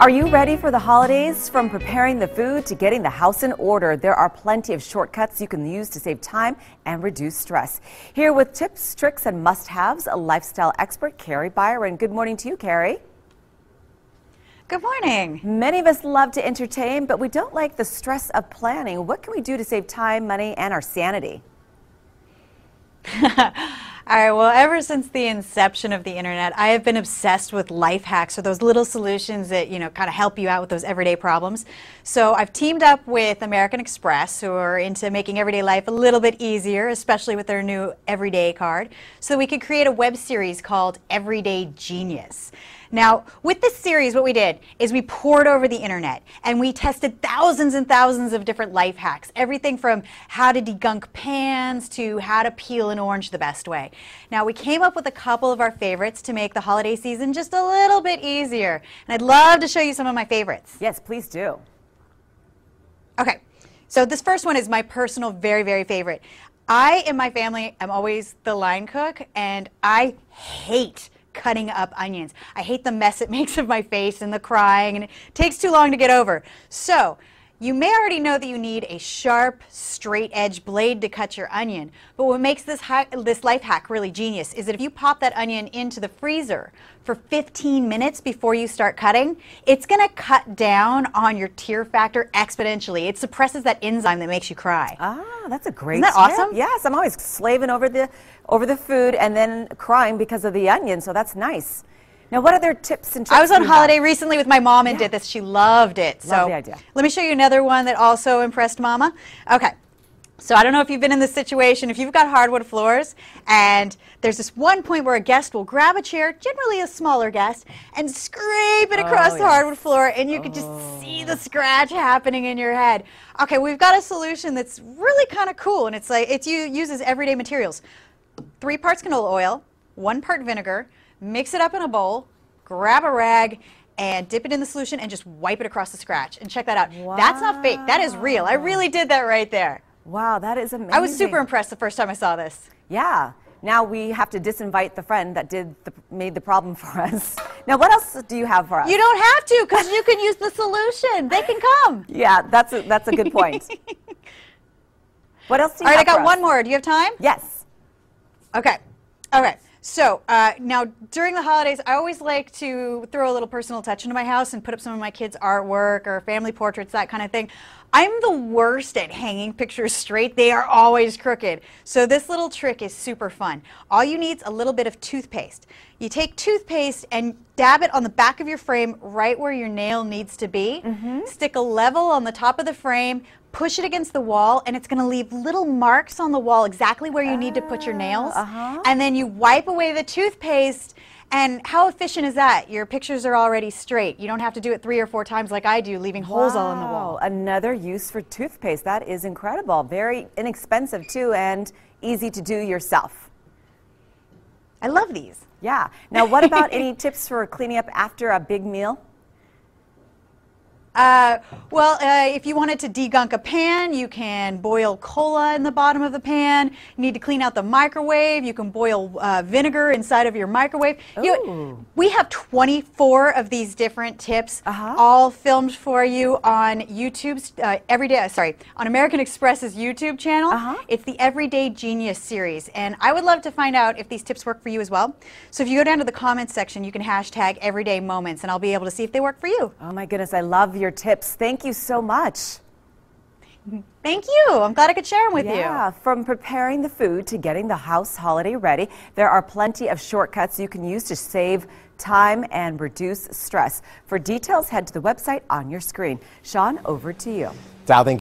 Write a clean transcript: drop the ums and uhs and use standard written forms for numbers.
Are you ready for the holidays? From preparing the food to getting the house in order, there are plenty of shortcuts you can use to save time and reduce stress. Here with tips, tricks, and must-haves, a lifestyle expert, Kari Byron. Good morning to you, Kari. Good morning. Many of us love to entertain, but we don't like the stress of planning. What can we do to save time, money, and our sanity? All right, well, ever since the inception of the internet, I have been obsessed with life hacks, or those little solutions that, kind of help you out with those everyday problems. So I've teamed up with American Express, who are into making everyday life a little bit easier, especially with their new Everyday card, so we could create a web series called Everyday Genius. Now, with this series, what we did is we poured over the internet and we tested thousands and thousands of different life hacks, everything from how to degunk pans to how to peel an orange the best way. Now, we came up with a couple of our favorites to make the holiday season just a little bit easier. And I'd love to show you some of my favorites. Yes, please do. Okay, so this first one is my personal very, very favorite. I and my family am always the line cook, and I hate cutting up onions. I hate the mess it makes of my face and the crying, and it takes too long to get over. So you may already know that you need a sharp, straight edge blade to cut your onion, but what makes this life hack really genius is that if you pop that onion into the freezer for 15 minutes before you start cutting, it's going to cut down on your tear factor exponentially. It suppresses that enzyme that makes you cry. Ah, that's a great Isn't that awesome? tip. Yes, I'm always slaving over the food and then crying because of the onion, so that's nice. Now, what other tips and tricks? I was on holiday recently with my mom and did this. She loved it. Love the idea. Let me show you another one that also impressed Mama. Okay. So I don't know if you've been in this situation. If you've got hardwood floors and there's this one point where a guest will grab a chair, generally a smaller guest, and scrape it across the hardwood floor, and you can just see the scratch happening in your head. Okay, we've got a solution that's really kind of cool, and it uses everyday materials. 3 parts canola oil, 1 part vinegar. Mix it up in a bowl, grab a rag, and dip it in the solution and just wipe it across the scratch. And check that out. Wow. That's not fake. That is real. I really did that right there. Wow, that is amazing. I was super impressed the first time I saw this. Yeah. Now we have to disinvite the friend that made the problem for us. Now, what else do you have for us? You don't have to, because you can use the solution. They can come. Yeah, that's a good point. What else do you have for us? All right, I got one more. Do you have time? Yes. Okay. Okay. So now during the holidays, I always like to throw a little personal touch into my house and put up some of my kids' artwork or family portraits, that kind of thing. I'm the worst at hanging pictures straight. They are always crooked. So this little trick is super fun. All you need is a little bit of toothpaste. You take toothpaste and dab it on the back of your frame right where your nail needs to be. Stick a level on the top of the frame, push it against the wall, and it's going to leave little marks on the wall exactly where you need to put your nails. And then you wipe away the toothpaste, and how efficient is that? Your pictures are already straight. You don't have to do it 3 or 4 times like I do, leaving holes all in the wall. Another use for toothpaste. That is incredible. Very inexpensive too, and easy to do yourself. I love these. Yeah. Now, what about any tips for cleaning up after a big meal? If you wanted to degunk a pan, you can boil cola in the bottom of the pan. You need to clean out the microwave. You can boil vinegar inside of your microwave. We have 24 of these different tips, all filmed for you on YouTube's on American Express's YouTube channel. It's the Everyday Genius series, and I would love to find out if these tips work for you as well. So if you go down to the comments section, you can hashtag Everyday Moments, and I'll be able to see if they work for you. Oh my goodness, I love your tips. Thank you so much. Thank you. I'm glad I could share them with you. Yeah, from preparing the food to getting the house holiday ready, there are plenty of shortcuts you can use to save time and reduce stress. For details, head to the website on your screen. Sean, over to you. Sal, thank you.